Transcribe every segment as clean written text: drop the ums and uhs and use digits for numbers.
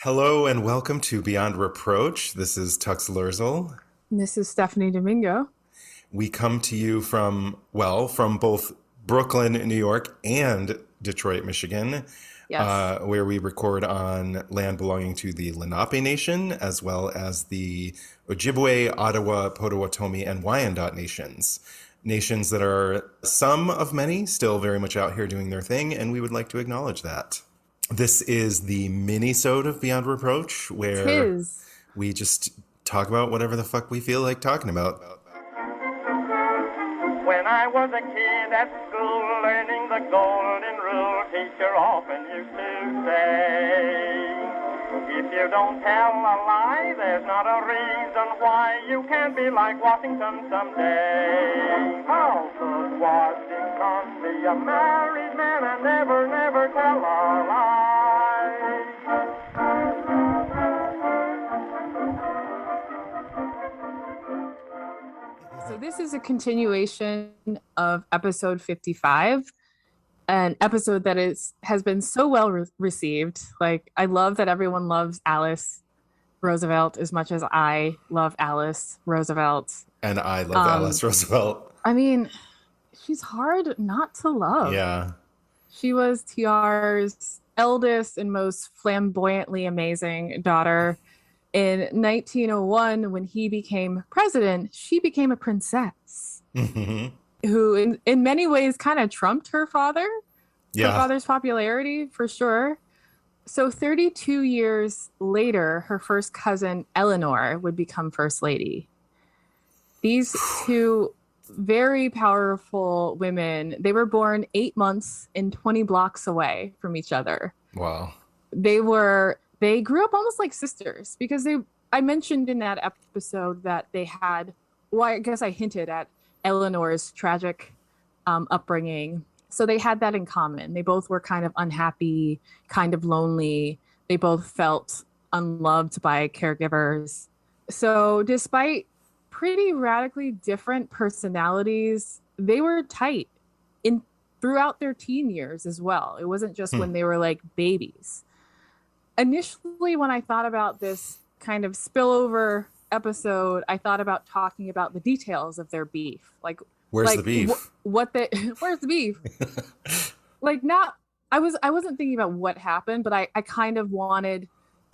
Hello and welcome to Beyond Reproach. This is Tux Lurzel. This is Stephanie Domingo. We come to you from both Brooklyn, New York and Detroit, Michigan, Yes. where we record on land belonging to the Lenape Nation, as well as the Ojibwe, Ottawa, Potawatomi, and Wyandot nations. Nations that are some of many still very much out here doing their thing, and we would like to acknowledge that. This is the Minisode of Beyond Reproach, where Tis. we just talk about whatever the fuck we feel like talking about. When I was a kid at school learning the golden rule, teacher often used to say, if you don't tell a lie, there's not a reason why you can't be like Washington someday. How could Washington be a married man and never, never tell a lie? So this is a continuation of episode 55, an episode that has been so well received. Like, I love that everyone loves Alice Roosevelt as much as I love Alice Roosevelt. And I love Alice Roosevelt. I mean, she's hard not to love. Yeah. She was TR's eldest and most flamboyantly amazing daughter. In 1901, when he became president, she became a princess who in many ways kind of trumped her father. Yeah. Her father's popularity, for sure. So 32 years later, her first cousin, Eleanor, would become first lady. These two very powerful women, they were born 8 months and 20 blocks away from each other. Wow. They grew up almost like sisters because I mentioned in that episode that they had, well, I guess I hinted at Eleanor's tragic upbringing. So they had that in common. They both were kind of unhappy, kind of lonely. They both felt unloved by caregivers. So despite pretty radically different personalities, they were tight throughout their teen years as well. It wasn't just when they were like babies. Initially, when I thought about this kind of spillover episode, I thought about talking about the details of their beef. Where's the beef? Where's the beef? I wasn't thinking about what happened, but I kind of wanted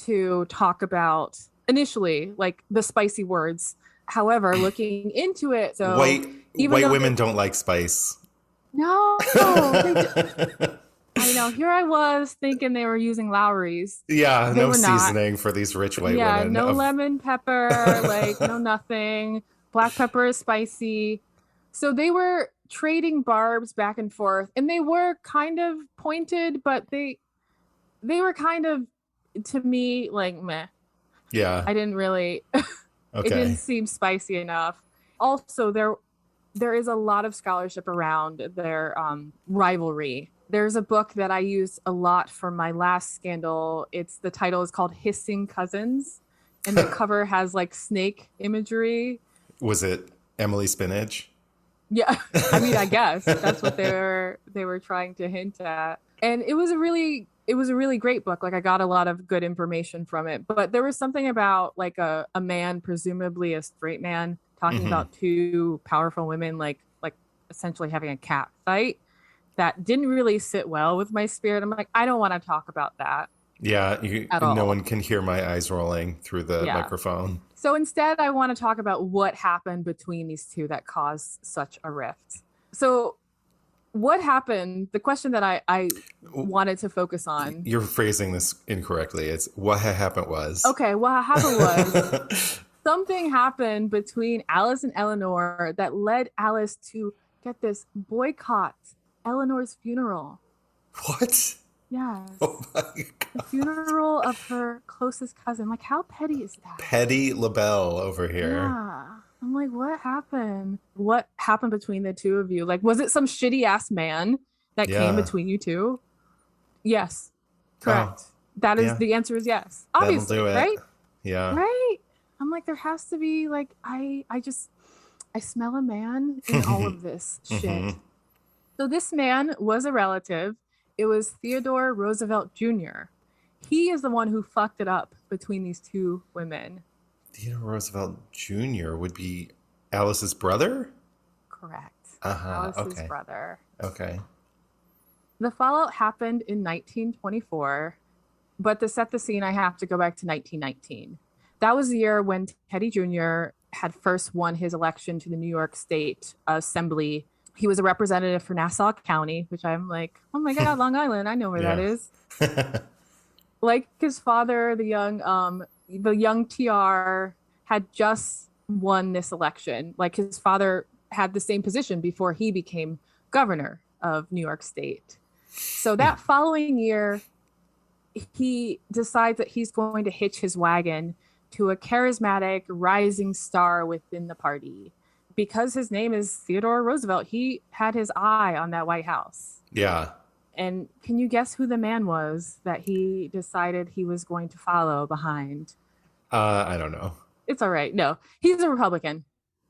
to talk about initially, like, the spicy words. However, looking into it, so white women don't like spice. No, I know. Here I was thinking they were using Lowry's. Yeah, They no were seasoning not. for these rich white Yeah, women. no lemon pepper, no nothing. Black pepper is spicy. So they were trading barbs back and forth, and they were kind of pointed, but they were kind of, to me, like, meh. Yeah. I didn't really Okay. It didn't seem spicy enough. Also, there is a lot of scholarship around their rivalry. There's a book that I used a lot for my last scandal. The title is called Hissing Cousins, and the cover has like snake imagery. Was it Emily Spinach? Yeah, I mean, I guess that's what they were trying to hint at. And it was a really great book. Like, I got a lot of good information from it. But there was something about like a man, presumably a straight man, talking about two powerful women, like essentially having a cat fight, that didn't really sit well with my spirit. I'm like, I don't want to talk about that. Yeah, at all. No one can hear my eyes rolling through the microphone. So instead, I want to talk about what happened between these two that caused such a rift. So what happened? The question that I wanted to focus on. You're phrasing this incorrectly. It's what happened was. Okay, what happened was something happened between Alice and Eleanor that led Alice to, get this, boycott Eleanor's funeral. What? Yes. Oh my God. The funeral of her closest cousin. Like, how petty is that? Petty LaBelle over here. Yeah. I'm like, what happened? What happened between the two of you? Like, was it some shitty ass man that came between you two? Yes. Correct. That is, the answer is yes. Obviously, that'll do it. Right? Yeah. Right? I'm like, there has to be, like, I smell a man in all of this shit. So this man was a relative. It was Theodore Roosevelt Jr. He is the one who fucked it up between these two women. Theodore Roosevelt Jr. would be Alice's brother? Correct. Alice's brother. Okay. The fallout happened in 1924, but to set the scene, I have to go back to 1919. That was the year when Teddy Jr. had first won his election to the New York State Assembly. He was a representative for Nassau County, which I'm like, oh my God, Long Island. I know where that is. Like his father, the young TR had just won this election. Like his father had the same position before he became governor of New York State. So that following year, he decides that he's going to hitch his wagon to a charismatic rising star within the party. Because his name is Theodore Roosevelt, he had his eye on that White House. Yeah. And can you guess who the man was that he decided he was going to follow behind? I don't know. It's all right. No, he's a Republican.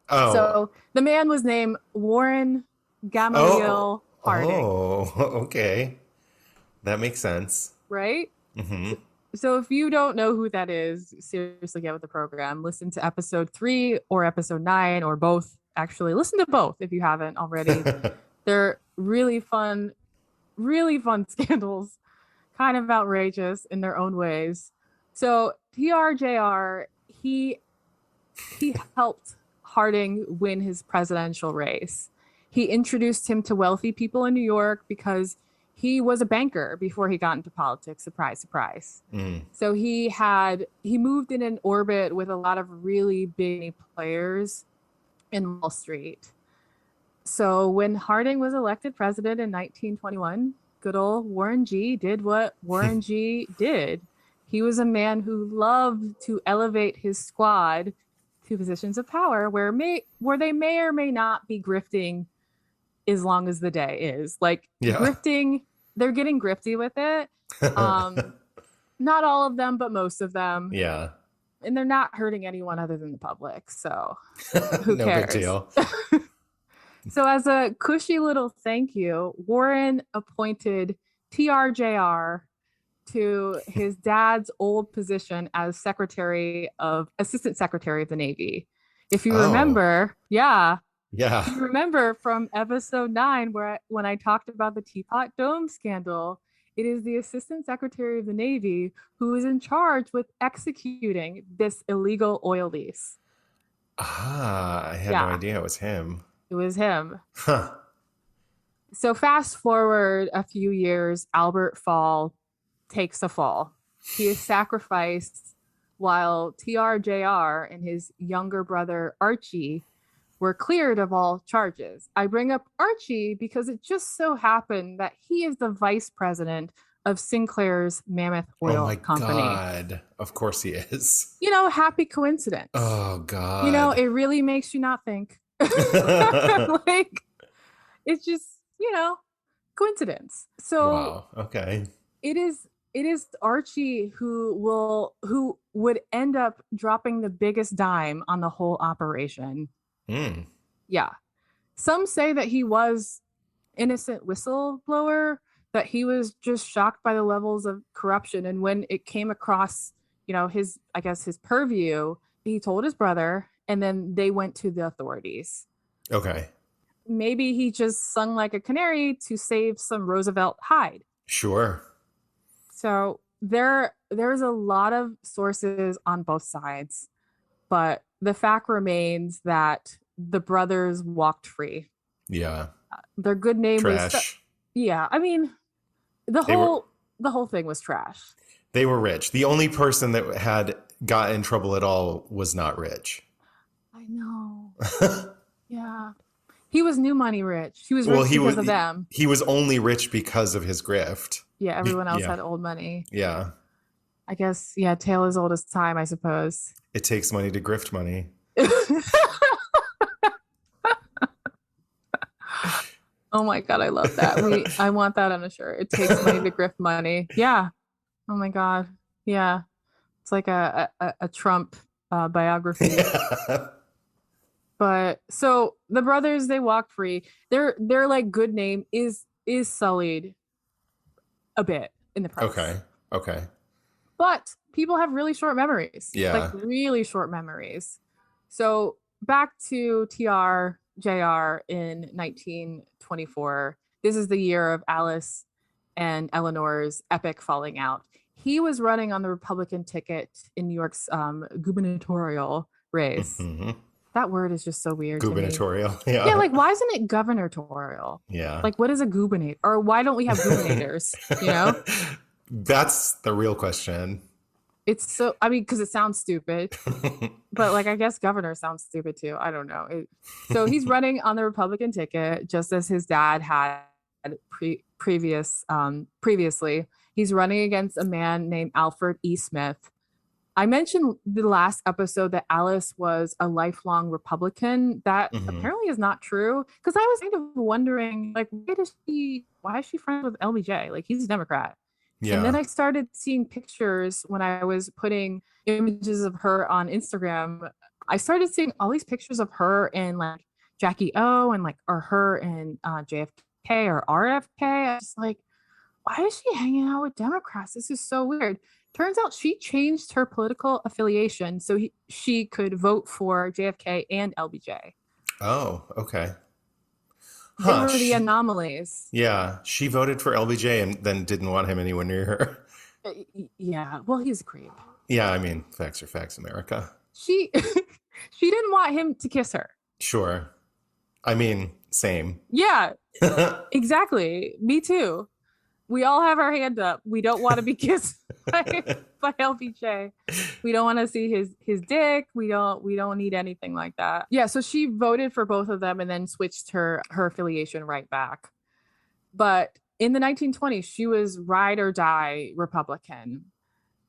Oh. So the man was named Warren Gamaliel Harding. Oh, okay. That makes sense. Right? Mm-hmm. So if you don't know who that is, seriously get with the program. Listen to episode 3 or episode 9 or both. Actually, listen to both if you haven't already. They're really fun scandals, kind of outrageous in their own ways. So TRJR, he helped Harding win his presidential race. He introduced him to wealthy people in New York because he was a banker before he got into politics. Surprise, surprise. So he moved in an orbit with a lot of really big players in Wall Street. So when Harding was elected president in 1921, good old Warren G did what Warren G did. He was a man who loved to elevate his squad to positions of power where they may or may not be grifting as long as the day is. Like grifting, they're getting grifty with it. Not all of them, but most of them. Yeah. And they're not hurting anyone other than the public. So who no cares? big deal. So as a cushy little thank you, Warren appointed TRJR to his dad's old position as assistant secretary of the Navy. If you remember, if you remember from episode 9, when I talked about the Teapot Dome scandal, it is the assistant secretary of the Navy who is in charge with executing this illegal oil lease. I had no idea it was him. It was him. Huh. So fast forward a few years, Albert Fall takes a fall. He is sacrificed while TRJR and his younger brother Archie were cleared of all charges. I bring up Archie because it just so happened that he is the vice president of Sinclair's Mammoth Oil Company. Oh my God. Of course he is. Happy coincidence. Oh God. It really makes you not think. Like, it's just, coincidence. So wow. Okay. It is Archie who would end up dropping the biggest dime on the whole operation. Yeah. Some say that he was innocent whistleblower, that he was just shocked by the levels of corruption. And when it came across, his purview, he told his brother, and then they went to the authorities. Okay. Maybe he just sung like a canary to save some Roosevelt hide. Sure. So there's a lot of sources on both sides, but the fact remains that the brothers walked free. Yeah. Their good name trash. Was I mean, the whole thing was trash. They were rich. The only person that had got in trouble at all was not rich. I know. Yeah. He was new money rich. He was rich because of them. He was only rich because of his grift. Yeah, everyone else had old money. Yeah. I guess, tale as old as time, I suppose. It takes money to grift money. Oh my God, I love that. I want that on a shirt. It takes money to grift money. Yeah. Oh my God. Yeah. It's like a Trump biography. But so the brothers, they walk free. Their like good name is sullied a bit in the press. Okay. But people have really short memories. Yeah. Like really short memories. So back to JR in 1924. This is the year of Alice and Eleanor's epic falling out. He was running on the Republican ticket in New York's gubernatorial race. Mm-hmm. That word is just so weird. Gubernatorial. To me. Yeah, like why isn't it gubernatorial? Yeah. Like what is a gubernator? Or why don't we have gubernators? You know? That's the real question. It's so, I mean, because it sounds stupid, but like, I guess governor sounds stupid too. I don't know. So he's running on the Republican ticket, just as his dad had previously. He's running against a man named Alfred E. Smith. I mentioned the last episode that Alice was a lifelong Republican. That apparently is not true. Because I was kind of wondering, like, why is she friends with LBJ? Like, he's a Democrat. Yeah. And then I started seeing pictures when I was putting images of her on Instagram. I started seeing all these pictures of her and like Jackie O and like or her and JFK or RFK. I was like, why is she hanging out with Democrats? This is so weird. Turns out she changed her political affiliation so she could vote for JFK and LBJ. Oh, okay. They were the anomalies. Yeah, she voted for LBJ and then didn't want him anywhere near her. Yeah, well, he's a creep. Yeah, I mean, facts are facts, America. She didn't want him to kiss her. Sure. I mean, same. Yeah, exactly. Me too. We all have our hand up. We don't want to be kissed by LBJ. We don't want to see his dick. We don't need anything like that. Yeah, so she voted for both of them and then switched her affiliation right back. But in the 1920s, she was ride or die Republican.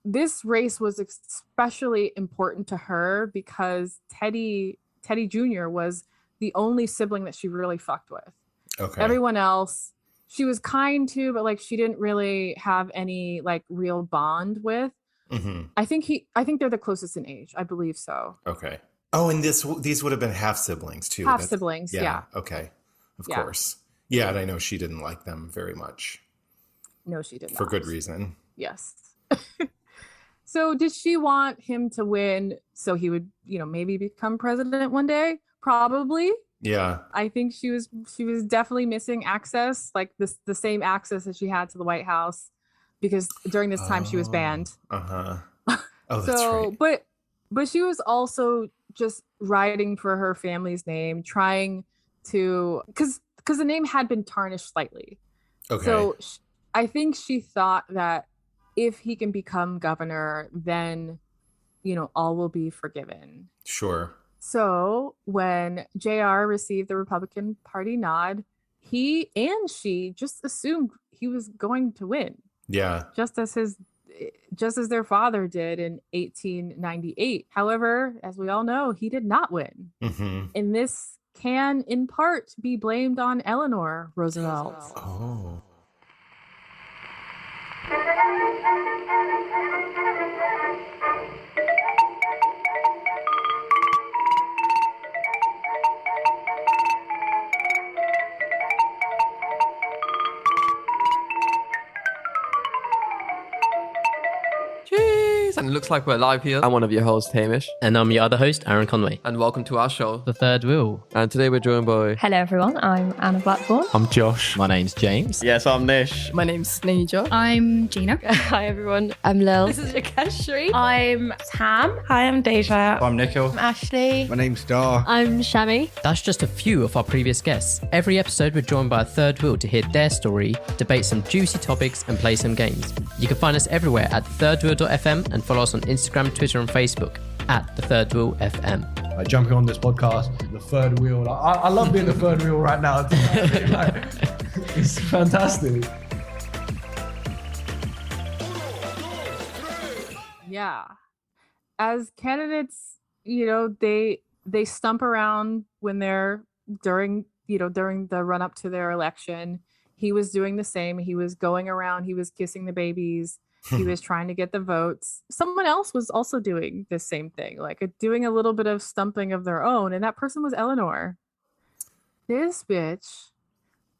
This race was especially important to her because Teddy Jr. was the only sibling that she really fucked with. Okay. Everyone else she was kind to, but like she didn't really have any like real bond with. Mm-hmm. I think they're the closest in age. I believe so. Okay. Oh, and these would have been half siblings too. Half siblings, yeah. Okay. Of course. Yeah, and I know she didn't like them very much. No, she didn't. For good reason. Yes. So did she want him to win so he would, maybe become president one day? Probably. Yeah. I think she was definitely missing access, like the same access that she had to the White House, because during this time she was banned. Oh, that's right. But she was also just writing for her family's name, trying to, because the name had been tarnished slightly. Okay. So I think she thought that if he can become governor, then, all will be forgiven. Sure. So when JR received the Republican Party nod, he and she just assumed he was going to win. Yeah. Just as their father did in 1898. However, as we all know, he did not win. Mm-hmm. And this can, in part, be blamed on Eleanor Roosevelt. Oh. And it looks like we're live here. I'm one of your hosts, Hamish. And I'm your other host, Aaron Conway. And welcome to our show, The Third Wheel. And today we're joined by... Hello everyone, I'm Anna Blackburn. I'm Josh. My name's James. Yes, I'm Nish. My name's Sneeja. I'm Gina. Hi everyone, I'm Lil. This is Yakashri. I'm Tam. Hi, I'm Deja. I'm Nikhil. I'm Ashley. My name's Dar. I'm Shami. That's just a few of our previous guests. Every episode we're joined by a third wheel to hear their story, debate some juicy topics and play some games. You can find us everywhere at thirdwheel.fm and follow us on Instagram, Twitter and Facebook at The Third Wheel FM. Jumping on this podcast, the third wheel. I love being the third wheel right now. It's fantastic. Yeah. As candidates, they stump around when they're during the run up to their election. He was doing the same. He was going around, he was kissing the babies. He was trying to get the votes. Someone else was also doing the same thing, like doing a little bit of stumping of their own. And that person was Eleanor. This bitch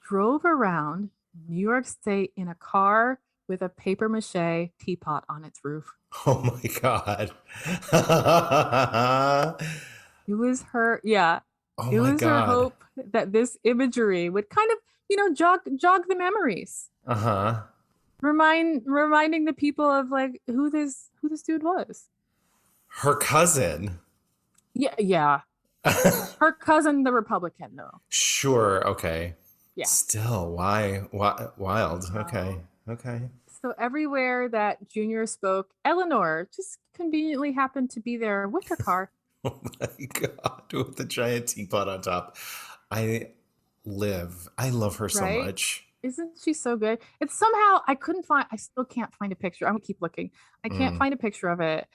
drove around New York State in a car with a paper mache teapot on its roof. Oh my God. It was her, yeah. Oh It my was her God. hope that this imagery would kind of, jog the memories. Uh-huh. Reminding the people of like who this dude was. Her cousin. Yeah. Her cousin, the Republican, though. Sure. Okay. Yeah. Still, why? Wild. Okay. So everywhere that Junior spoke, Eleanor just conveniently happened to be there with her car. Oh my God. With the giant teapot on top. I love her so Right? much. Isn't she so good? It's somehow I still can't find a picture. I'm gonna keep looking. I can't find a picture of it.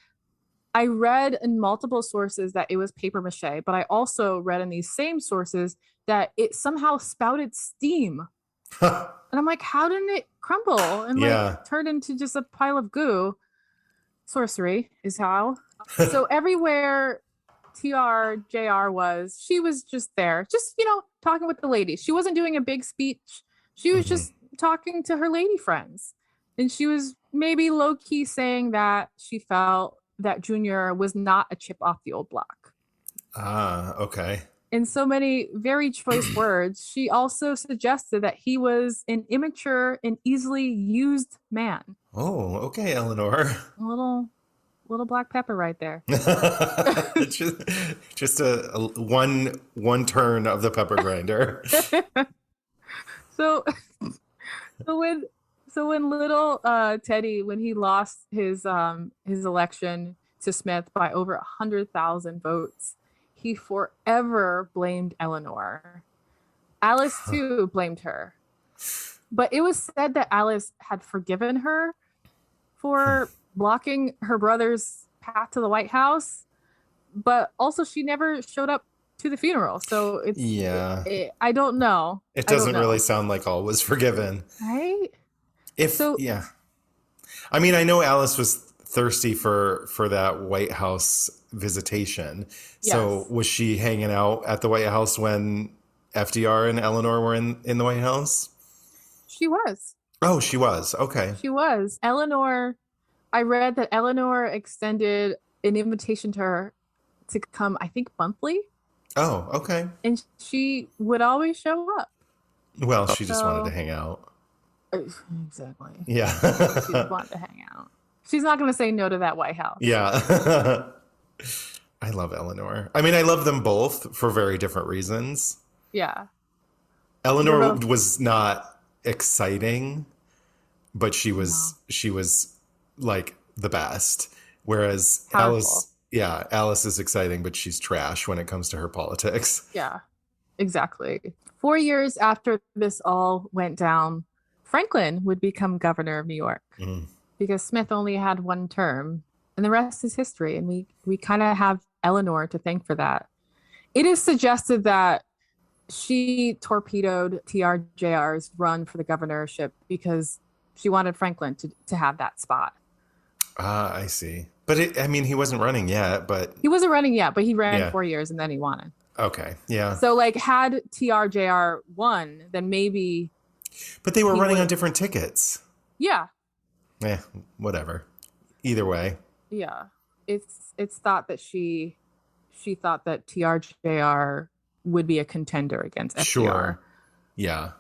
I read in multiple sources that it was paper mache, but I also read in these same sources that it somehow spouted steam. And I'm like, how didn't it crumble and like turn into just a pile of goo? Sorcery is how. So everywhere TRJR was, she was just there, just, talking with the ladies. She wasn't doing a big speech. She was just talking to her lady friends. And she was maybe low key saying that she felt that Junior was not a chip off the old block. Ah, okay. In so many very choice words, she also suggested that he was an immature and easily used man. Oh, okay, Eleanor. A little black pepper right there. just a one turn of the pepper grinder. So when little Teddy, when he lost his election to Smith by over 100,000 votes, he forever blamed Eleanor. Alice too blamed her, but it was said that Alice had forgiven her for blocking her brother's path to the White House, but also she never showed up to the funeral. So it's I don't know. It doesn't really sound like all was forgiven, right? I mean, I know Alice was thirsty for that White House visitation. Yes. So was she hanging out at the White House when FDR and Eleanor were in the White House? She was. Oh, she was. Okay. She was. Eleanor, I read that Eleanor extended an invitation to her to come, I think, monthly. Oh, okay. And she would always show up. Well, she just wanted to hang out. Exactly. Yeah. She just wanted to hang out. She's not going to say no to that White House. Yeah. I love Eleanor. I mean, I love them both for very different reasons. Yeah. Eleanor was not exciting, but she was like the best. Whereas Powerful. Alice is exciting, but she's trash when it comes to her politics. Yeah, exactly. 4 years after this all went down, Franklin would become governor of New York because Smith only had one term, and the rest is history. And we kind of have Eleanor to thank for that. It is suggested that she torpedoed TRJR's run for the governorship because she wanted Franklin to have that spot. Ah, I see. But he wasn't running yet, but... He wasn't running yet, but he ran 4 years and then he won. Okay, yeah. So, had TRJR won, then maybe... But they were running on different tickets. Yeah. Whatever. Either way. Yeah. It's thought that she thought that TRJR would be a contender against FDR. Sure. Yeah.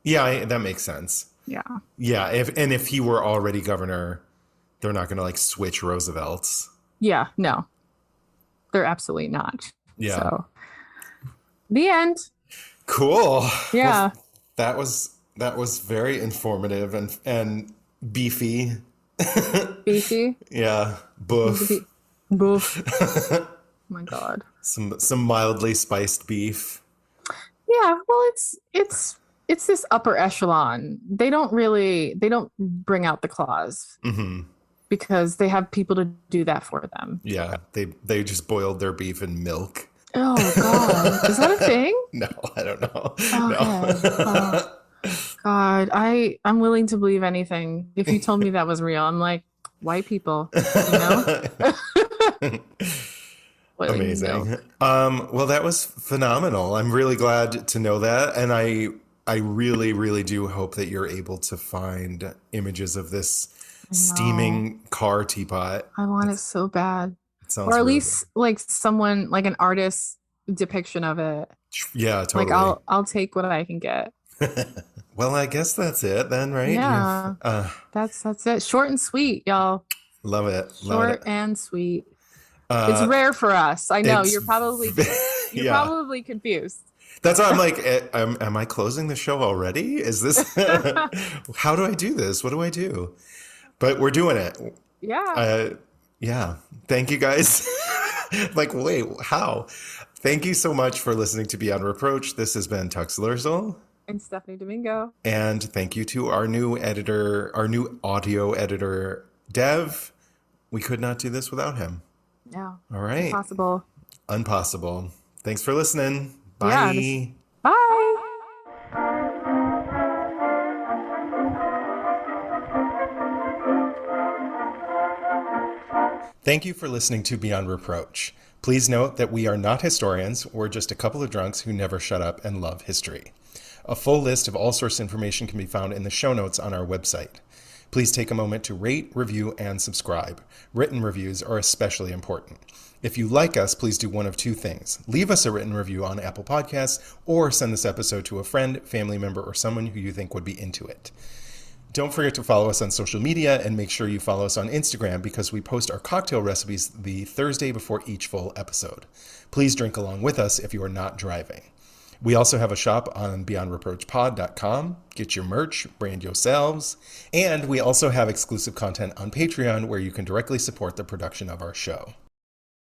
Yeah, that makes sense. Yeah. Yeah, if he were already governor... They're not going to switch Roosevelts. Yeah, no. They're absolutely not. Yeah. So, the end. Cool. Yeah. Well, that was very informative and beefy. Beefy? Yeah. Boeuf. Boeuf. Oh my God. Some mildly spiced beef. Yeah, well it's this upper echelon. They don't bring out the claws. Mm-hmm. Because they have people to do that for them. Yeah, they just boiled their beef in milk. Oh God, is that a thing? No, I don't know. Okay. No. Oh, God, I'm willing to believe anything. If you told me that was real, I'm like, white people, Amazing. Well, that was phenomenal. I'm really glad to know that, and I I really, really do hope that you're able to find images of this steaming car teapot. I want it so bad. It sounds Or at really least like someone, like an artist depiction of it. Yeah, totally. Like I'll take what I can get. Well, I guess that's it then, right? Yeah. That's it. Short and sweet, y'all. Love it. Short and sweet. It's rare for us. I know you're probably probably confused. That's why I'm like, am I closing the show already? Is this how do I do this? What do I do? But we're doing it. Yeah. Yeah. Thank you guys. Like, wait, how? Thank you so much for listening to Beyond Reproach. This has been Tux Lurzol. And Stephanie Domingo. And thank you to our new editor, our new audio editor, Dev. We could not do this without him. No. All right. Impossible. Thanks for listening. Bye. Yeah, bye. Thank you for listening to Beyond Reproach. Please note that we are not historians. We're just a couple of drunks who never shut up and love history. A full list of all source information can be found in the show notes on our website. Please take a moment to rate, review, and subscribe. Written reviews are especially important. If you like us, please do one of two things. Leave us a written review on Apple Podcasts or send this episode to a friend, family member, or someone who you think would be into it. Don't forget to follow us on social media and make sure you follow us on Instagram because we post our cocktail recipes the Thursday before each full episode. Please drink along with us if you are not driving. We also have a shop on beyondreproachpod.com. Get your merch, brand yourselves. And we also have exclusive content on Patreon where you can directly support the production of our show.